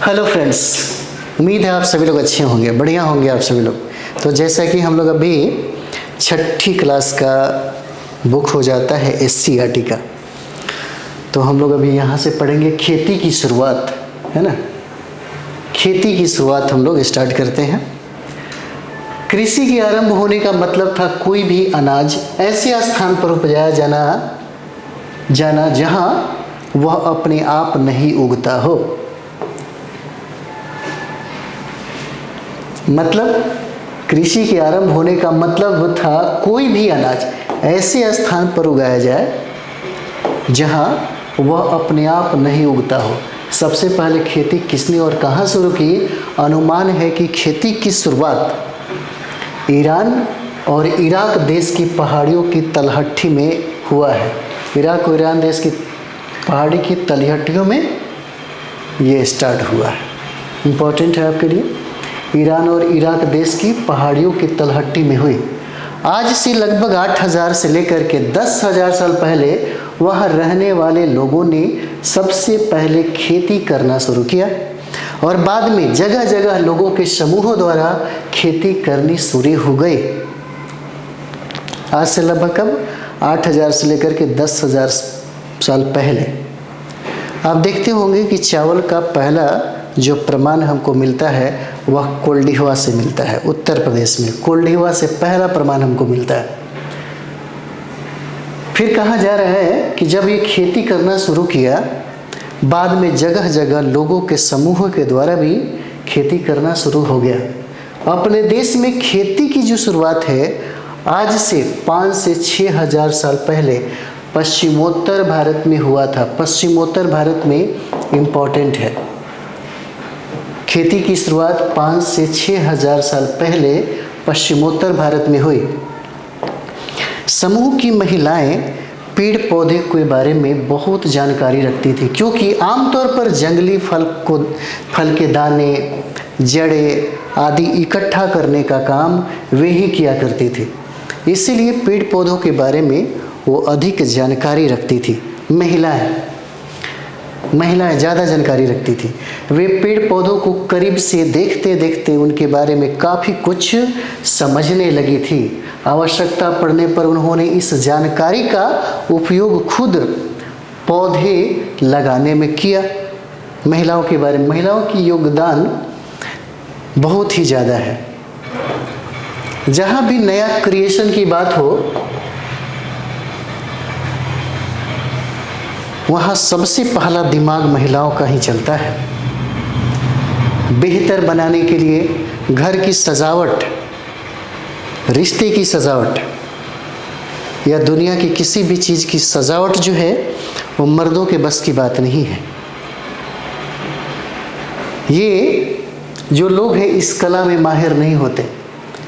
Hello friends, उम्मीद है आप सभी लोग अच्छे होंगे, बढ़िया होंगे आप सभी लोग। तो जैसा कि हम लोग अभी छठी क्लास का बुक हो जाता है SCERT का, तो हम लोग अभी यहाँ से पढ़ेंगे खेती की शुरुआत, है ना। खेती की शुरुआत हम लोग स्टार्ट करते हैं। कृषि के आरंभ होने का मतलब था कोई भी अनाज ऐसे स्थान पर उपजाया जाना जहाँ वह अपने आप नहीं उगता हो। मतलब कृषि के आरंभ होने का मतलब था कोई भी अनाज ऐसे स्थान पर उगाया जाए जहां वह अपने आप नहीं उगता हो। सबसे पहले खेती किसने और कहां शुरू की? अनुमान है कि खेती की शुरुआत ईरान और इराक देश की पहाड़ियों की तलहटी में हुआ है। इराक और ईरान देश की पहाड़ी की तलहटियों में ये स्टार्ट हुआ है। इम्पोर्टेंट है आपके लिए। ईरान और इराक देश की पहाड़ियों की तलहटी में हुई। आज से लगभग 8000 से लेकर के 10,000 साल पहले वहाँ रहने वाले लोगों ने सबसे पहले खेती करना शुरू किया और बाद में जगह जगह लोगों के समूहों द्वारा खेती करनी शुरू हो गई। आज से लगभग कब 8000 से लेकर के 10,000 साल पहले। आप देखते होंगे कि चावल का पहला जो प्रमाण हमको मिलता है वह कोल्डिहवा से मिलता है। उत्तर प्रदेश में कोल्डिहवा से पहला प्रमाण हमको मिलता है। फिर कहा जा रहा है कि जब ये खेती करना शुरू किया, बाद में जगह जगह लोगों के समूह के द्वारा भी खेती करना शुरू हो गया। अपने देश में खेती की जो शुरुआत है आज से 5 से 6,000 साल पहले पश्चिमोत्तर भारत में हुआ था। पश्चिमोत्तर भारत में इम्पोर्टेंट है। खेती की शुरुआत 5 से 6,000 साल पहले पश्चिमोत्तर भारत में हुई। समूह की महिलाएं पेड़ पौधे के बारे में बहुत जानकारी रखती थी, क्योंकि आमतौर पर जंगली फल के दाने, जड़ें आदि इकट्ठा करने का काम वे ही किया करती थी। इसीलिए पेड़ पौधों के बारे में वो अधिक जानकारी रखती थी। महिलाएं ज़्यादा जानकारी रखती थी। वे पेड़ पौधों को करीब से देखते देखते उनके बारे में काफ़ी कुछ समझने लगी थी। आवश्यकता पड़ने पर उन्होंने इस जानकारी का उपयोग खुद पौधे लगाने में किया। महिलाओं के बारे में महिलाओं की योगदान बहुत ही ज़्यादा है। जहाँ भी नया क्रिएशन की बात हो वहाँ सबसे पहला दिमाग महिलाओं का ही चलता है। बेहतर बनाने के लिए घर की सजावट, रिश्ते की सजावट या दुनिया की किसी भी चीज़ की सजावट जो है वो मर्दों के बस की बात नहीं है। ये जो लोग हैं इस कला में माहिर नहीं होते।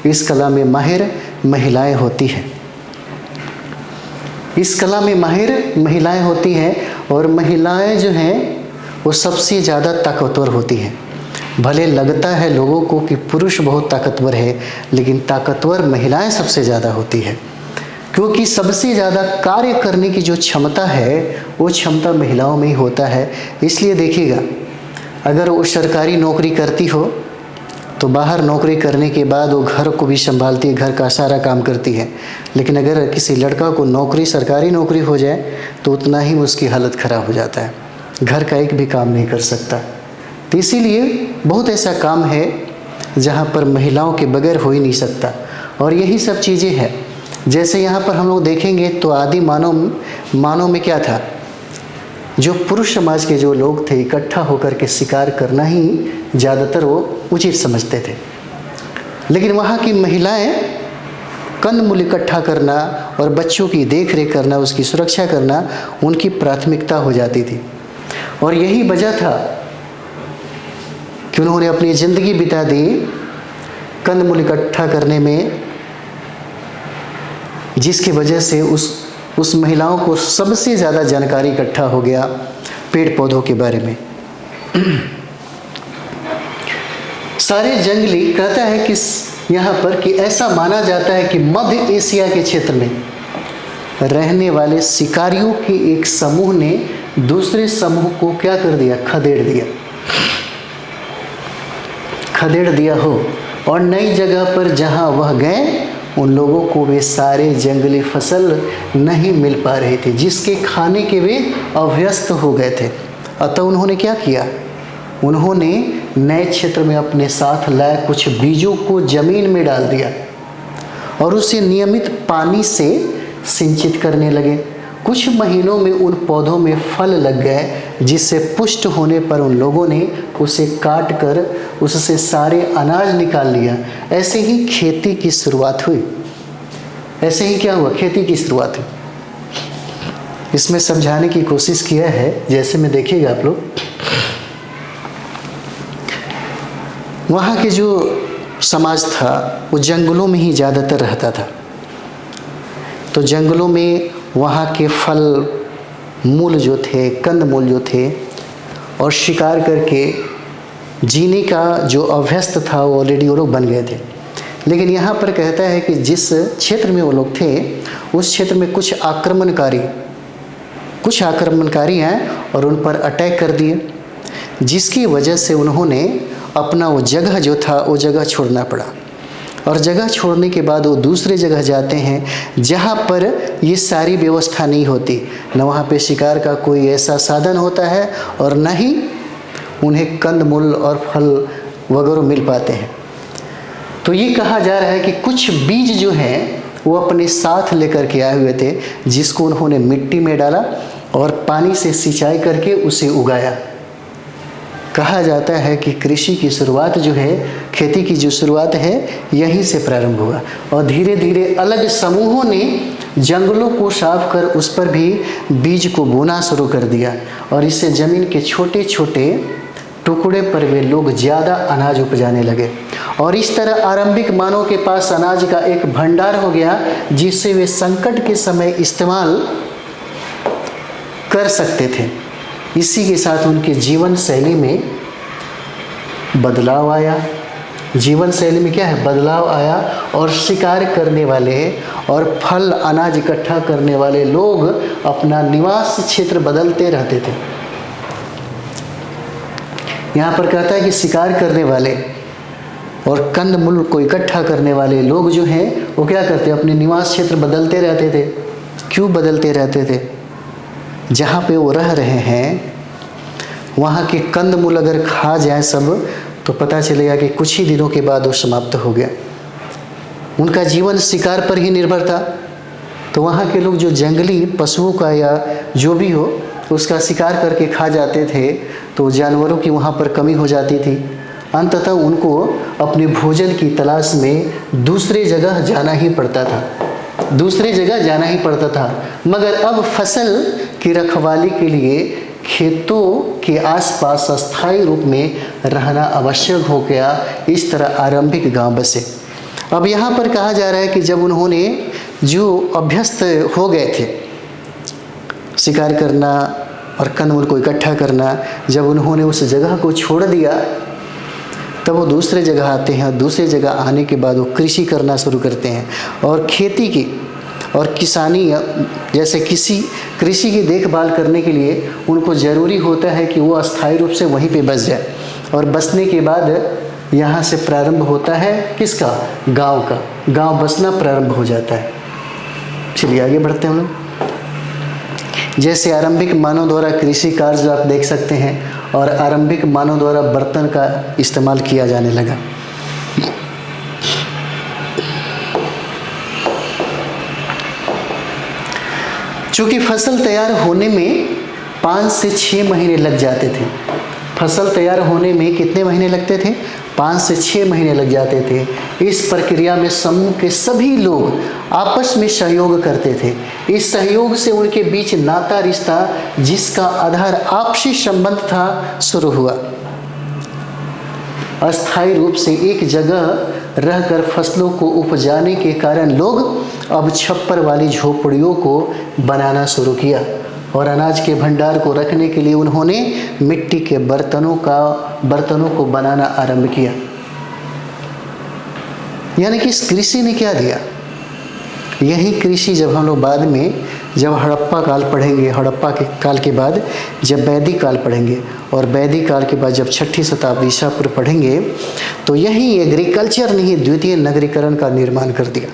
इस कला में माहिर महिलाएं होती हैं। इस कला में माहिर महिलाएं होती हैं और महिलाएं जो हैं वो सबसे ज़्यादा ताकतवर होती हैं। भले लगता है लोगों को कि पुरुष बहुत ताकतवर है, लेकिन ताकतवर महिलाएं सबसे ज़्यादा होती है, क्योंकि सबसे ज़्यादा कार्य करने की जो क्षमता है वो क्षमता महिलाओं में ही होता है। इसलिए देखिएगा, अगर वो सरकारी नौकरी करती हो तो बाहर नौकरी करने के बाद वो घर को भी संभालती है, घर का सारा काम करती है। लेकिन अगर किसी लड़का को सरकारी नौकरी हो जाए तो उतना ही उसकी हालत ख़राब हो जाता है, घर का एक भी काम नहीं कर सकता। तो इसीलिए बहुत ऐसा काम है जहाँ पर महिलाओं के बगैर हो ही नहीं सकता। और यही सब चीज़ें हैं। जैसे यहाँ पर हम लोग देखेंगे तो आदि मानव में क्या था? जो पुरुष समाज के जो लोग थे इकट्ठा होकर के शिकार करना ही ज़्यादातर वो उचित समझते थे। लेकिन वहाँ की महिलाएं कंदमूल इकट्ठा करना और बच्चों की देख रेख करना, उसकी सुरक्षा करना उनकी प्राथमिकता हो जाती थी। और यही वजह था कि उन्होंने अपनी ज़िंदगी बिता दी कंदमूल इकट्ठा करने में, जिसकी वजह से उस महिलाओं को सबसे ज़्यादा जानकारी इकट्ठा हो गया पेड़ पौधों के बारे में। सारे जंगली कहता है कि यहाँ पर कि ऐसा माना जाता है कि मध्य एशिया के क्षेत्र में रहने वाले शिकारियों के एक समूह ने दूसरे समूह को क्या कर दिया? खदेड़ दिया। खदेड़ दिया हो और नई जगह पर जहाँ वह गए उन लोगों को वे सारे जंगली फसल नहीं मिल पा रहे थे, जिसके खाने के वे अभ्यस्त हो गए थे। अतः उन्होंने क्या किया, उन्होंने नए क्षेत्र में अपने साथ लाए कुछ बीजों को जमीन में डाल दिया और उसे नियमित पानी से सिंचित करने लगे। कुछ महीनों में उन पौधों में फल लग गए, जिससे पुष्ट होने पर उन लोगों ने उसे काट कर उससे सारे अनाज निकाल लिया। ऐसे ही खेती की शुरुआत हुई। ऐसे ही क्या हुआ, खेती की शुरुआत हुई। इसमें समझाने की कोशिश किया है, जैसे में देखिएगा आप लोग, वहाँ के जो समाज था वो जंगलों में ही ज़्यादातर रहता था। तो जंगलों में वहाँ के फल मूल जो थे, कंद मूल जो थे, और शिकार करके जीने का जो अभ्यस्त था वो ऑलरेडी वो लोग बन गए थे। लेकिन यहाँ पर कहता है कि जिस क्षेत्र में वो लोग थे उस क्षेत्र में कुछ आक्रमणकारी हैं और उन पर अटैक कर दिए, जिसकी वजह से उन्होंने अपना वो जगह जो था वो जगह छोड़ना पड़ा। और जगह छोड़ने के बाद वो दूसरे जगह जाते हैं जहाँ पर ये सारी व्यवस्था नहीं होती, न वहाँ पे शिकार का कोई ऐसा साधन होता है और न ही उन्हें कंद मूल और फल वगैरह मिल पाते हैं। तो ये कहा जा रहा है कि कुछ बीज जो हैं वो अपने साथ लेकर के आए हुए थे, जिसको उन्होंने मिट्टी में डाला और पानी से सिंचाई करके उसे उगाया। कहा जाता है कि कृषि की शुरुआत जो है, खेती की जो शुरुआत है, यहीं से प्रारंभ हुआ और धीरे धीरे अलग समूहों ने जंगलों को साफ कर उस पर भी बीज को बोना शुरू कर दिया और इससे ज़मीन के छोटे छोटे टुकड़े पर वे लोग ज़्यादा अनाज उपजाने लगे। और इस तरह आरंभिक मानव के पास अनाज का एक भंडार हो गया, जिससे वे संकट के समय इस्तेमाल कर सकते थे। इसी के साथ उनके जीवन शैली में बदलाव आया। जीवन शैली में क्या है, बदलाव आया और शिकार करने वाले और फल अनाज इकट्ठा करने वाले लोग अपना निवास क्षेत्र बदलते रहते थे। यहाँ पर कहता है कि शिकार करने वाले और कंद मूल को इकट्ठा करने वाले लोग जो हैं वो क्या करते, अपने निवास क्षेत्र बदलते रहते थे। क्यों बदलते रहते थे, जहाँ पे वो रह रहे हैं वहाँ के कंद मूल अगर खा जाए सब, तो पता चलेगा कि कुछ ही दिनों के बाद वो समाप्त हो गया। उनका जीवन शिकार पर ही निर्भर था। तो वहाँ के लोग जो जंगली पशुओं का या जो भी हो उसका शिकार करके खा जाते थे, तो जानवरों की वहाँ पर कमी हो जाती थी। अंततः उनको अपने भोजन की तलाश में दूसरे जगह जाना ही पड़ता था। मगर अब फसल की रखवाली के लिए खेतों के आसपास अस्थायी रूप में रहना आवश्यक हो गया। इस तरह आरंभिक गांव बसे। अब यहाँ पर कहा जा रहा है कि जब उन्होंने जो अभ्यस्त हो गए थे शिकार करना और कंदमूल को इकट्ठा करना, जब उन्होंने उस जगह को छोड़ दिया तब वो दूसरे जगह आते हैं और दूसरे जगह आने के बाद वो कृषि करना शुरू करते हैं। और खेती की और किसानी जैसे कृषि की देखभाल करने के लिए उनको ज़रूरी होता है कि वो अस्थायी रूप से वहीं पे बस जाए। और बसने के बाद यहाँ से प्रारंभ होता है किसका, गांव का। गांव बसना प्रारंभ हो जाता है। चलिए आगे बढ़ते हैं हम लोग। जैसे आरंभिक मानव द्वारा कृषि कार्य आप देख सकते हैं और आरंभिक मानव द्वारा बर्तन का इस्तेमाल किया जाने लगा। चूँकि फसल तैयार होने में 5 से 6 महीने लग जाते थे। फसल तैयार होने में कितने महीने लगते थे, 5 से 6 महीने लग जाते थे। इस प्रक्रिया में समूह के सभी लोग आपस में सहयोग करते थे। इस सहयोग से उनके बीच नाता रिश्ता जिसका आधार आपसी संबंध था शुरू हुआ। अस्थायी रूप से एक जगह रहकर फसलों को उपजाने के कारण लोग अब छप्पर वाली झोपड़ियों को बनाना शुरू किया और अनाज के भंडार को रखने के लिए उन्होंने मिट्टी के बर्तनों को बनाना आरंभ किया। यानी कि इस कृषि ने क्या दिया, यही कृषि जब हम लोग बाद में जब हड़प्पा काल पढ़ेंगे, हड़प्पा के काल के बाद जब वैदिक काल पढ़ेंगे, और वैदिक काल के बाद जब 6ठी शताब्दी ईसा पूर्व पढ़ेंगे, तो यही एग्रीकल्चर ने ही द्वितीय नगरीकरण का निर्माण कर दिया,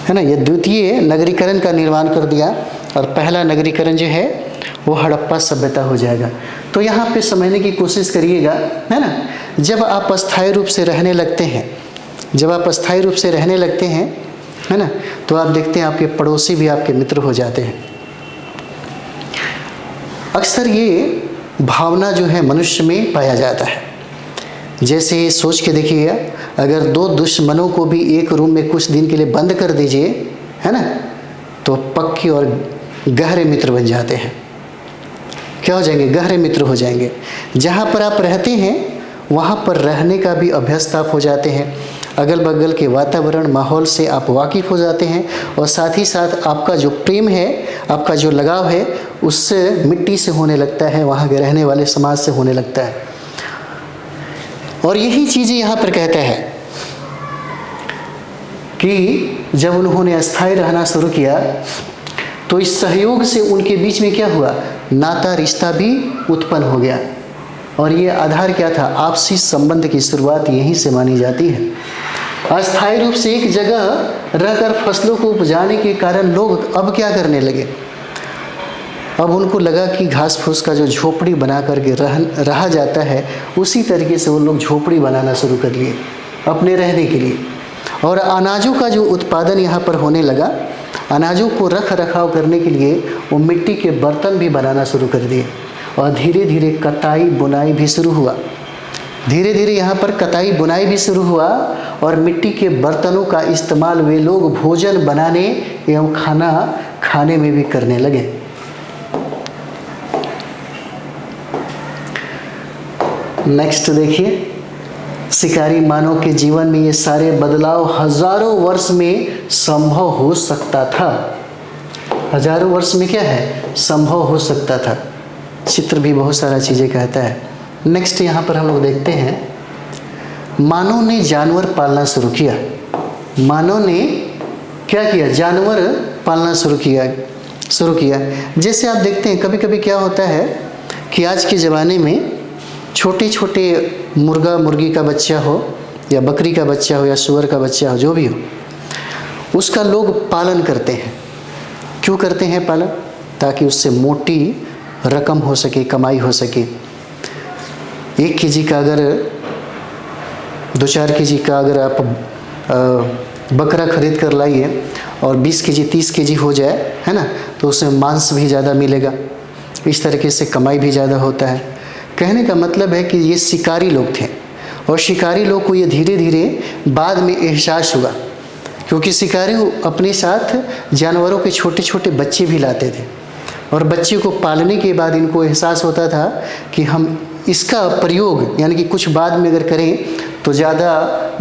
है ना। ये द्वितीय नगरीकरण का निर्माण कर दिया, और पहला नगरीकरण जो है वो हड़प्पा सभ्यता हो जाएगा। तो यहाँ पे समझने की कोशिश करिएगा, है ना। जब आप अस्थायी रूप से रहने लगते हैं, जब आप अस्थायी रूप से रहने लगते हैं, है ना, तो आप देखते हैं आपके पड़ोसी भी आपके मित्र हो जाते हैं। अक्सर ये भावना जो है मनुष्य में पाया जाता है। जैसे सोच के देखिएगा, अगर दो दुश्मनों को भी एक रूम में कुछ दिन के लिए बंद कर दीजिए, है ना, तो पक्के और गहरे मित्र बन जाते हैं। क्या हो जाएंगे? गहरे मित्र हो जाएंगे। जहाँ पर आप रहते हैं वहाँ पर रहने का भी अभ्यस्त आप हो जाते हैं। अगल बगल के वातावरण माहौल से आप वाकिफ़ हो जाते हैं, और साथ ही साथ आपका जो प्रेम है, आपका जो लगाव है, उससे मिट्टी से होने लगता है, वहाँ के रहने वाले समाज से होने लगता है। और यही चीज़ें यहाँ पर कहता है कि जब उन्होंने अस्थायी रहना शुरू किया तो इस सहयोग से उनके बीच में क्या हुआ? नाता रिश्ता भी उत्पन्न हो गया। और ये आधार क्या था? आपसी संबंध की शुरुआत यहीं से मानी जाती है। अस्थायी रूप से एक जगह रहकर फसलों को उपजाने के कारण लोग अब क्या करने लगे? अब उनको लगा कि घास फूस का जो झोपड़ी बना करके रहा जाता है, उसी तरीके से वो लोग झोपड़ी बनाना शुरू कर लिए अपने रहने के लिए। और अनाजों का जो उत्पादन यहाँ पर होने लगा, अनाजों को रख रखाव करने के लिए वो मिट्टी के बर्तन भी बनाना शुरू कर दिए, और धीरे धीरे कताई बुनाई भी शुरू हुआ। धीरे धीरे यहाँ पर कताई बुनाई भी शुरू हुआ, और मिट्टी के बर्तनों का इस्तेमाल वे लोग भोजन बनाने एवं खाना खाने में भी करने लगे। नेक्स्ट देखिए, शिकारी मानव के जीवन में ये सारे बदलाव हजारों वर्ष में संभव हो सकता था। हजारों वर्ष में क्या है? संभव हो सकता था। चित्र भी बहुत सारा चीज़ें कहता है। नेक्स्ट यहाँ पर हम लोग देखते हैं, मानव ने जानवर पालना शुरू किया। मानव ने क्या किया? जानवर पालना शुरू किया। जैसे आप देखते हैं कभी कभी क्या होता है कि आज के ज़माने में छोटे छोटे मुर्गा मुर्गी का बच्चा हो, या बकरी का बच्चा हो, या सुअर का बच्चा हो, जो भी हो, उसका लोग पालन करते हैं। क्यों करते हैं पालन? ताकि उससे मोटी रकम हो सके, कमाई हो सके। 1 केजी का अगर 2-4 केजी का अगर आप बकरा खरीद कर लाइए और 20 केजी 30 केजी हो जाए, है ना, तो उसमें मांस भी ज़्यादा मिलेगा। इस तरीके से कमाई भी ज़्यादा होता है। कहने का मतलब है कि ये शिकारी लोग थे, और शिकारी लोग को ये धीरे धीरे बाद में एहसास हुआ, क्योंकि शिकारी अपने साथ जानवरों के छोटे छोटे बच्चे भी लाते थे, और बच्चे को पालने के बाद इनको एहसास होता था कि हम इसका प्रयोग यानी कि कुछ बाद में अगर करें तो ज़्यादा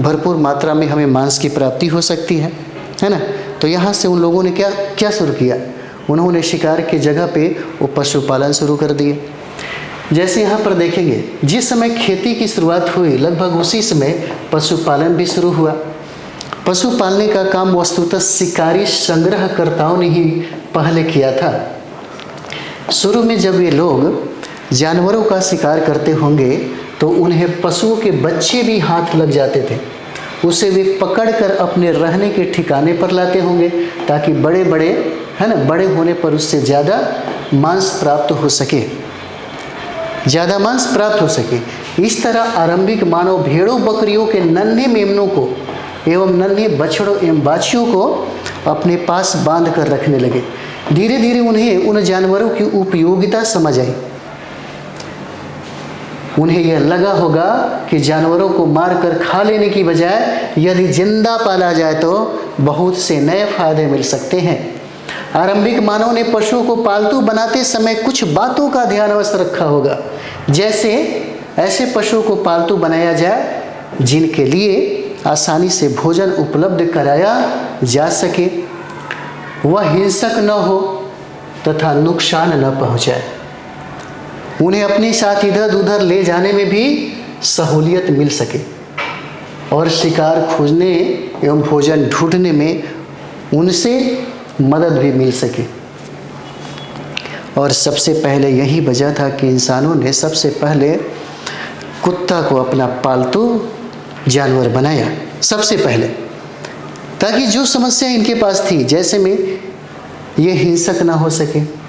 भरपूर मात्रा में हमें मांस की प्राप्ति हो सकती है ना। तो यहाँ से उन लोगों ने क्या शुरू किया? उन्होंने शिकार के जगह पे वो पशुपालन शुरू कर दिए। जैसे यहाँ पर देखेंगे, जिस समय खेती की शुरुआत हुई लगभग उसी समय पशुपालन भी शुरू हुआ। पशु पालने का काम वस्तुतः शिकारी संग्रहकर्ताओं ने ही पहले किया था। शुरू में जब ये लोग जानवरों का शिकार करते होंगे तो उन्हें पशुओं के बच्चे भी हाथ लग जाते थे। उसे वे पकड़कर अपने रहने के ठिकाने पर लाते होंगे, ताकि बड़े होने पर उससे ज़्यादा मांस प्राप्त हो सके, इस तरह आरंभिक मानव भेड़ों बकरियों के नन्हे मेमनों को एवं नन्हे बछड़ों एवं बाछियों को अपने पास बांध कर रखने लगे। धीरे धीरे उन्हें उन जानवरों की उपयोगिता समझ आई। उन्हें यह लगा होगा कि जानवरों को मारकर खा लेने की बजाय यदि जिंदा पाला जाए तो बहुत से नए फायदे मिल सकते हैं। आरंभिक मानव ने पशुओं को पालतू बनाते समय कुछ बातों का ध्यान अवश्य रखा होगा। जैसे ऐसे पशुओं को पालतू बनाया जाए जिनके लिए आसानी से भोजन उपलब्ध कराया जा सके, वह हिंसक न हो तथा नुकसान न पहुंचाए। उन्हें अपने साथ इधर उधर ले जाने में भी सहूलियत मिल सके, और शिकार खोजने एवं भोजन ढूंढने में उनसे मदद भी मिल सके। और सबसे पहले यही वजह था कि इंसानों ने सबसे पहले कुत्ता को अपना पालतू जानवर बनाया सबसे पहले, ताकि जो समस्या इनके पास थी, जैसे में ये हिंसक ना हो सके,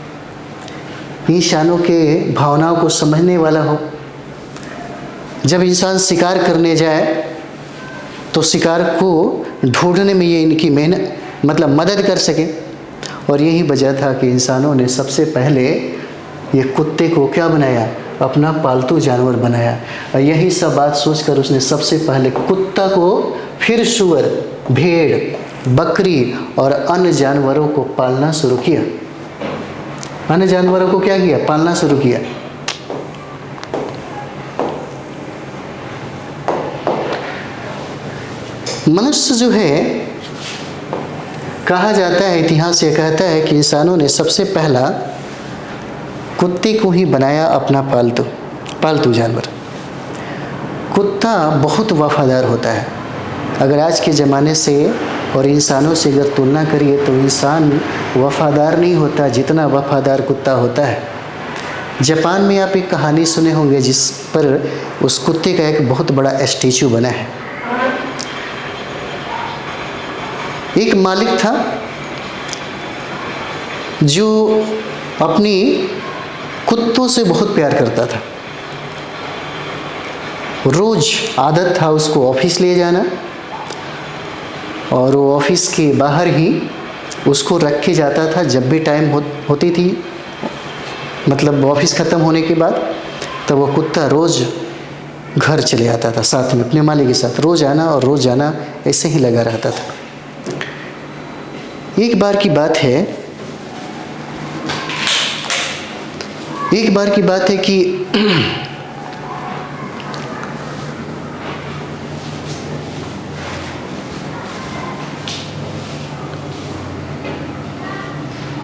इंसानों के भावनाओं को समझने वाला हो। जब इंसान शिकार करने जाए तो शिकार को ढूंढने में ये इनकी मेहनत मदद कर सके। और यही वजह था कि इंसानों ने सबसे पहले ये कुत्ते को क्या बनाया, अपना पालतू जानवर बनाया। और यही सब बात सोचकर उसने सबसे पहले कुत्ता को, फिर सूअर, भेड़, बकरी और अन्य जानवरों को पालना शुरू किया। अन्य जानवरों को क्या किया, पालना शुरू किया। मनुष्य जो है, कहा जाता है, इतिहास ये कहता है कि इंसानों ने सबसे पहला कुत्ते को ही बनाया अपना पालतू जानवर। कुत्ता बहुत वफादार होता है। अगर आज के ज़माने से और इंसानों से अगर तुलना करिए तो इंसान वफादार नहीं होता जितना वफादार कुत्ता होता है। जापान में आप एक कहानी सुने होंगे जिस पर उस कुत्ते का एक बहुत बड़ा स्टैचू बना है। एक मालिक था जो अपनी कुत्तों से बहुत प्यार करता था। रोज आदत था उसको ऑफिस ले जाना, और वो ऑफिस के बाहर ही उसको रख के जाता था। जब भी टाइम होती थी, ऑफिस ख़त्म होने के बाद, तब वो कुत्ता रोज़ घर चले आता था साथ में अपने मालिक के साथ। रोज़ आना और रोज़ जाना ऐसे ही लगा रहता था। एक बार की बात है कि